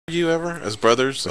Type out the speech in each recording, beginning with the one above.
You ever as brothers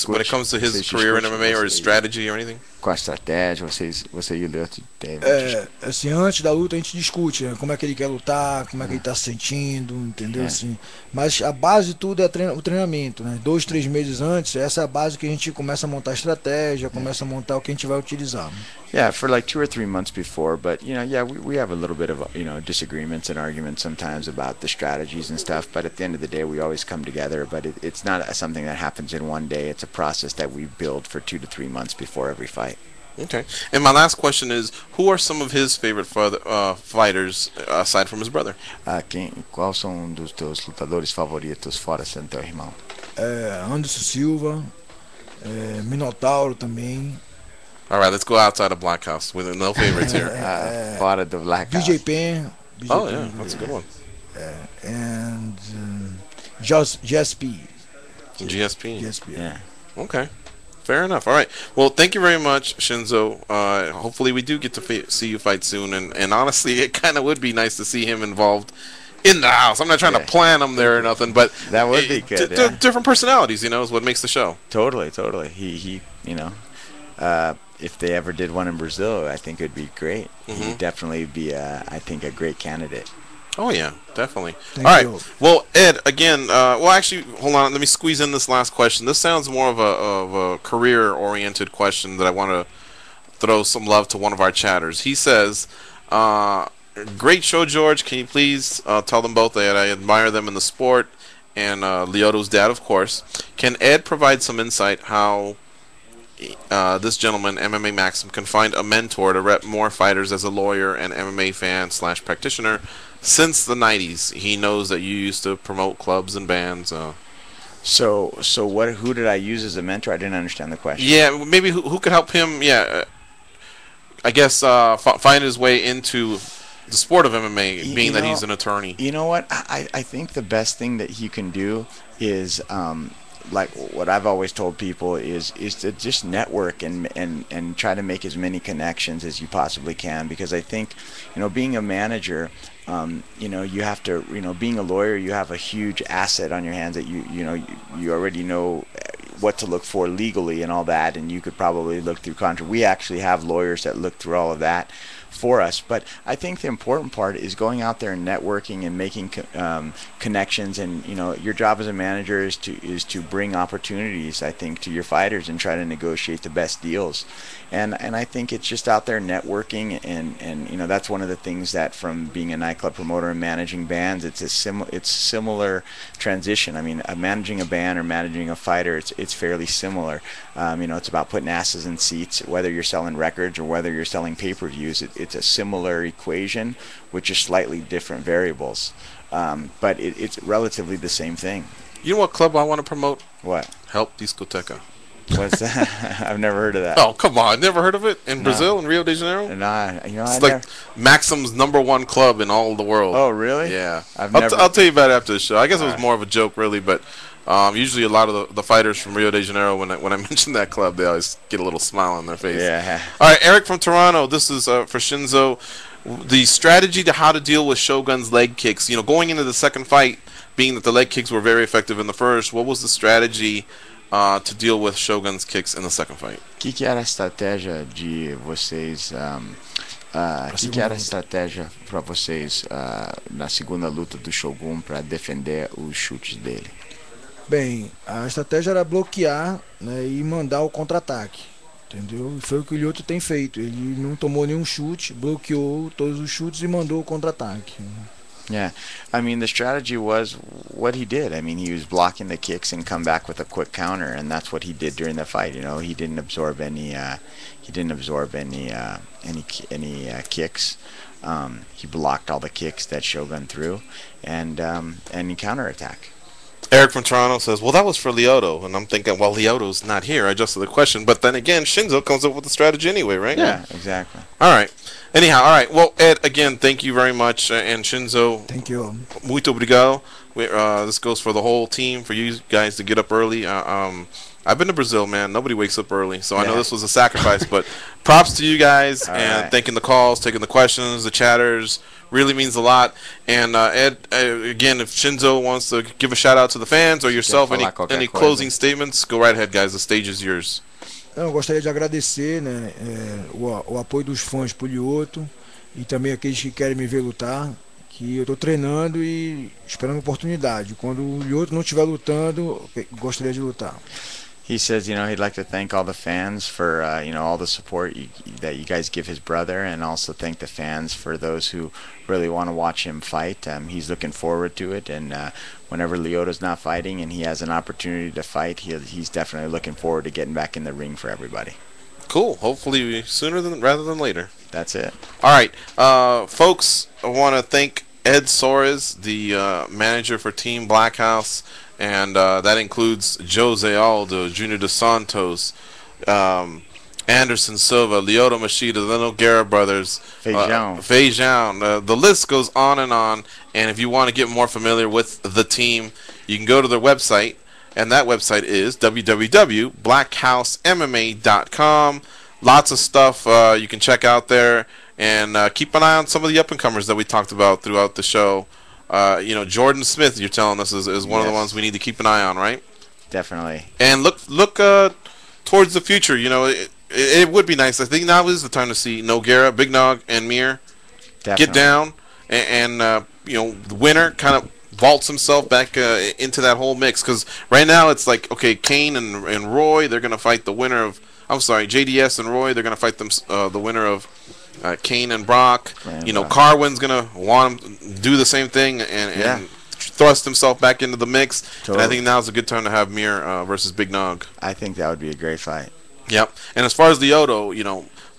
when it comes to his career in MMA or his strategy or anything? Com a estratégia, você e o Lyoto É, assim, antes da luta a gente discute, né, como é que ele quer lutar, como é que ele tá se sentindo, entendeu? Assim, mas a base de tudo é o treinamento, né? 2, 3 meses antes, essa é a base que a gente começa a montar a estratégia, começa a montar o que a gente vai utilizar. Yeah, for like 2 or 3 months before, but yeah, we have a little bit of disagreements and arguments sometimes about the strategies and stuff. But at the end of the day, we always come together. But it's not something that happens in one day. It's a process that we build for 2 to 3 months before every fight. Okay. And my last question is, who are some of his favorite fighters aside from his brother? Qual são dos teus lutadores favoritos fora sendo teu irmão? Anderson Silva, Minotauro também. All right, let's go outside of Black House with no favorites here. Fora do Black House. BJ Penn. Oh yeah, that's a good one. And GSP. GSP. Yeah. Okay. Fair enough. All right. Well, thank you very much, Shinzo. Hopefully we do get to see you fight soon. And honestly, it kind of would be nice to see him involved in the house. I'm not trying to plan him there or nothing, but that would be good. Different personalities, is what makes the show. Totally. He if they ever did one in Brazil, I think it would be great. He'd definitely be, I think, a great candidate. Oh, yeah, definitely. Thank All right. you. Well, Ed, again, actually, hold on. Let me squeeze in this last question. This sounds more of a career-oriented question that I want to throw some love to one of our chatters. He says, great show, George. Can you please tell them both that I admire them in the sport and Lyoto's dad, of course. Can Ed provide some insight how this gentleman, MMA Maxim, can find a mentor to rep more fighters as a lawyer and MMA fan / practitioner since the 90s? He knows that you used to promote clubs and bands. So who did I use as a mentor? I didn't understand the question. Yeah, maybe who could help him, I guess, find his way into the sport of MMA, being that he's an attorney. You know what? I think the best thing that he can do is like what I've always told people is to just network and try to make as many connections as you possibly can, because I think being a manager, you have to, being a lawyer, you have a huge asset on your hands that you already know what to look for legally and all that, and you could probably look through contract. We actually have lawyers that look through all of that for us. But I think the important part is going out there and networking and making connections. And your job as a manager is to bring opportunities, I think, to your fighters and try to negotiate the best deals. And I think it's just out there networking, and that's one of the things that, from being a nightclub promoter and managing bands, it's similar transition. I mean, managing a band or managing a fighter, it's fairly similar. It's about putting asses in seats, whether you're selling records or whether you're selling pay-per-views. It's a similar equation with just slightly different variables, but it's relatively the same thing. You know what club I want to promote? What? Help Discoteca. What's that? I've never heard of that. Oh, come on. Never heard of it? In Brazil, in Rio de Janeiro? Nah, it's like Maxim's #1 club in all the world. Oh, really? Yeah. I'll tell you about it after the show. I guess it was more of a joke, really, but usually a lot of the fighters from Rio de Janeiro, when I mention that club, they always get a little smile on their face. Yeah. All right, Eric from Toronto. This is for Shinzo. The strategy to how to deal with Shogun's leg kicks. Going into the second fight, being that the leg kicks were very effective in the first, what was the strategy to deal with Shogun's kicks in the second fight? Que era a estratégia de vocês? Que era a estratégia para vocês na segunda luta do Shogun para defender os chutes dele? Bem, a estratégia era bloquear, né, e mandar o contra-ataque, entendeu? E foi o que o Lyoto tem feito. Ele não tomou nenhum chute, bloqueou todos os chutes e mandou o contra-ataque. Yeah, I mean, the strategy was what he did. I mean, he was blocking the kicks and come back with a quick counter, and that's what he did during the fight. He didn't absorb any kicks. He blocked all the kicks that Shogun threw, and he counterattacked. Eric from Toronto says, well, that was for Lyoto. And I'm thinking, well, Lyoto's not here. I adjusted the question. But then again, Shinzo comes up with the strategy anyway, right? Yeah, exactly. All right. Anyhow, all right. Well, Ed, again, thank you very much. And Shinzo, thank you. Muito obrigado. This goes for the whole team, for you guys to get up early. I've been to Brazil, man. Nobody wakes up early. So I know this was a sacrifice. But props to you guys, and thanking the calls, taking the questions, the chatters, Really means a lot. And Ed, again, if Shinzo wants to give a shout out to the fans or yourself, any closing statements, go right ahead, guys. The stage is yours. Eu gostaria de agradecer, né, o apoio dos fãs pro Lyoto e também aqueles que querem me ver lutar, que eu estou treinando e esperando oportunidade. Quando o Lyoto não estiver lutando, eu gostaria de lutar. He says, he'd like to thank all the fans for, all the support that you guys give his brother, and also thank the fans for those who really want to watch him fight. He's looking forward to it, and whenever Lyoto's not fighting and he has an opportunity to fight, he's definitely looking forward to getting back in the ring for everybody. Cool. Hopefully sooner rather than later. That's it. All right. Folks, I want to thank Ed Soares, the manager for Team Black House. And that includes Jose Aldo, Junior Dos Santos, Anderson Silva, Lyoto Machida, the Nogueira brothers, Feijão. The list goes on. And if you want to get more familiar with the team, you can go to their website. And that website is www.blackhousemma.com. Lots of stuff you can check out there. And keep an eye on some of the up-and-comers that we talked about throughout the show. Jordan Smith, you're telling us, is one of the ones we need to keep an eye on, right? Definitely. And look towards the future. It would be nice. I think now is the time to see Nogueira, Big Nog, and Mir get down, and the winner kind of vaults himself back into that whole mix. Because right now it's like, okay, Kane and Roy, they're gonna fight the winner of. I'm sorry, JDS and Roy, they're gonna fight the winner of. Kane and Brock. Carwin's gonna want him to do the same thing and thrust himself back into the mix. Totally. And I think now's a good time to have Mir versus Big Nog. I think that would be a great fight. Yep. And as far as Lyoto,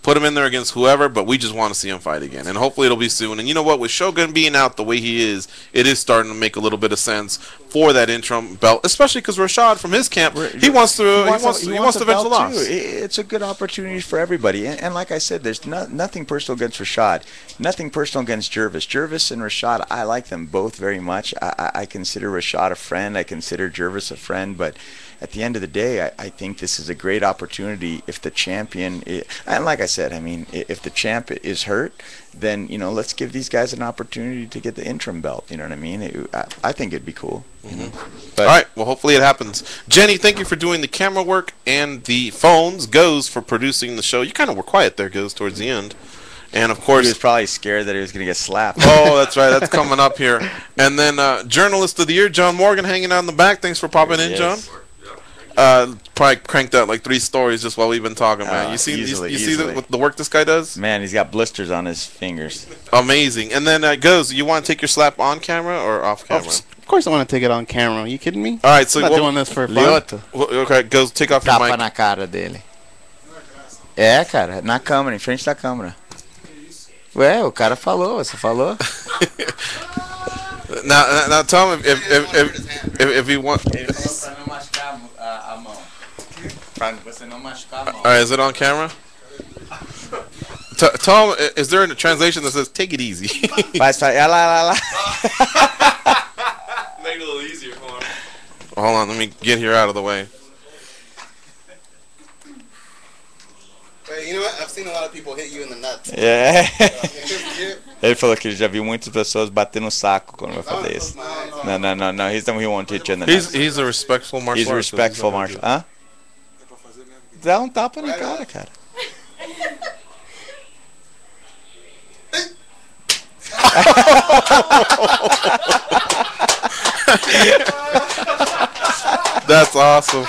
put him in there against whoever, but we just want to see him fight again. And hopefully it'll be soon. And you know what? With Shogun being out the way he is, it is starting to make a little bit of sense for that interim belt, especially because Rashad from his camp, he wants to avenge the loss. It's a good opportunity for everybody. And like I said, there's nothing personal against Rashad, nothing personal against Jervis. Jervis and Rashad, I like them both very much. I consider Rashad a friend. I consider Jervis a friend, but at the end of the day, I think this is a great opportunity if the champion, and like I said, if the champ is hurt, then, let's give these guys an opportunity to get the interim belt. You know what I mean? I think it'd be cool. All right. Well, hopefully it happens. Jenny, thank you for doing the camera work and the phones. Goes for producing the show. You kind of were quiet there, Goes, towards the end. And, of course... He was probably scared that he was going to get slapped. Oh, that's right. That's coming up here. And then Journalist of the Year, John Morgan, hanging out in the back. Thanks for popping in, John. Probably cranked out like 3 stories just while we've been talking, man. You see the work this guy does? Man, he's got blisters on his fingers. Amazing. And then Goes, you want to take your slap on camera or off camera? Of course I want to take it on camera. Are you kidding me? All right, so I'm not doing this for fun. Okay, Goes, take off your mic. Tapa na cara dele. Cara, na câmera, em frente da câmera. Ué, o cara falou, você falou? Now tell him if he wants. Alright, is it on camera? Tell him, is there a translation that says "take it easy"? Vai, lá. Make it a little easier for him. Hold on, let me get here out of the way. You know what? I've seen a lot of people hit you in the nuts. Ele falou que já viu muitas pessoas bater no saco quando vai fazer isso. Não. He won't hit you in the nuts. He's a respectful martial artist. He's a respectful martial artist. Dá tapa na cara. That's awesome.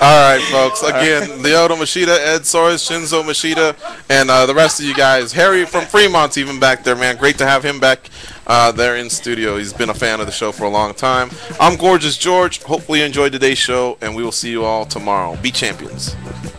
All right, folks. Again, Lyoto Machida, Ed Soares, Shinzo Machida, and the rest of you guys. Harry from Fremont's even back there, man. Great to have him back there in studio. He's been a fan of the show for a long time. I'm Gorgeous George. Hopefully you enjoyed today's show, and we will see you all tomorrow. Be champions.